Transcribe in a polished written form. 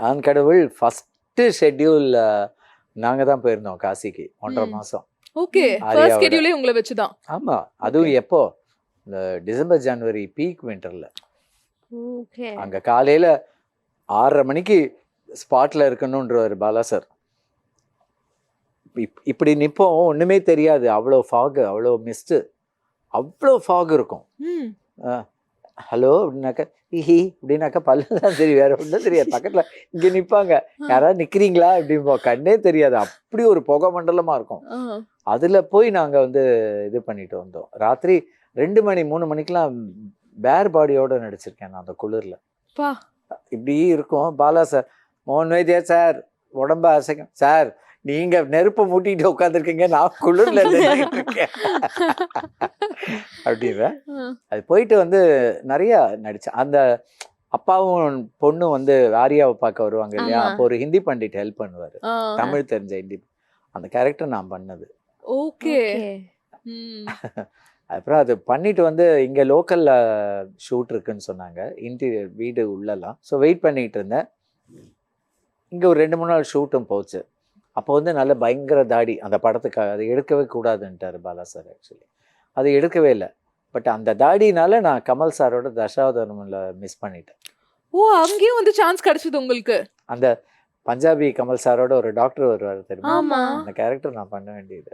ஆண்கடவுள் first schedule நாங்கள் தான் போயிருந்தோம் காசிக்கு 1.5 மாதம். Okay, first ஆரியாவோட. ஸ்கெட்யூலே உங்களை வச்சு தான். ஆமாம், அதுவும் எப்போ இந்த டிசம்பர் ஜனவரி பீக் விண்டரில். ஓகே. அங்கே காலையில் 6:30 மணிக்கு ஸ்பாட்டில் இருக்கணுன்றவர் பாலா சார். இப்படி நிற்போம், ஒன்றுமே தெரியாது, அவ்வளோ ஃபாகு, அவ்வளோ மிஸ்ட்டு, அவ்வளோ ஃபாக் இருக்கும். ஹலோ அப்படின்னாக்கா ஹிஹி அப்படின்னாக்கா பல்லு தான் தெரியும், வேற ஒன்றும் தெரியாது. பக்கத்தில் இங்கே நிற்பாங்க, யாராவது நிற்கிறீங்களா அப்படிம்போ, கண்ணே தெரியாது, அப்படி ஒரு புகை மண்டலமாக இருக்கும். அதில் போய் நாங்கள் வந்து இது பண்ணிட்டு வந்தோம். ராத்திரி 2 மணி 3 மணிக்கெலாம் பேர் பாடியோடு நடிச்சிருக்கேன் நான் அந்த குளிரில். இப்படி இருக்கும். பாலா சார், மோகன் வைத்தியா சார் உடம்ப அசைக்கும் சார், நீங்கள் நெருப்பை மூட்டிட்டு உட்காந்துருக்கீங்க, நான் குளிரில் இருக்கேன் அப்படின்னா. அது போயிட்டு வந்து நிறையா நடித்தேன். அந்த அப்பாவும் பொண்ணும் வந்து ஆரியாவை பார்க்க வருவாங்க இல்லையா, அப்போ ஒரு ஹிந்தி பண்டிட் ஹெல்ப் பண்ணுவார், தமிழ் தெரிஞ்ச ஹிந்தி. அந்த கேரக்டர் நான் பண்ணது. ஓகே. அப்புறம் அது பண்ணிட்டு வந்து இங்கே லோக்கலில் ஷூட் இருக்குன்னு சொன்னாங்க, இன்டீரியர் வீடு உள்ளலாம். ஸோ வெயிட் பண்ணிகிட்டு இருந்தேன். இங்கே ஒரு 2-3 நாள் ஷூட்டும் போச்சு. அப்போ வந்து நல்ல பயங்கர தாடி அந்த படத்துக்காக, அது எடுக்கவே கூடாதுன்ட்டார் பாலா சார். ஆக்சுவலி அது எடுக்கவே இல்லை. பட் அந்த தாடினால நான் கமல் சாரோட தசாவதாரமில் மிஸ் பண்ணிட்டேன். ஓ, அங்கேயும் வந்து சான்ஸ் கிடைச்சது உங்களுக்கு? அந்த பஞ்சாபி கமல் சாரோட ஒரு டாக்டர் வருவார் தெரியுமா, ஆமா, அந்த கேரக்டர் நான் பண்ண வேண்டியது.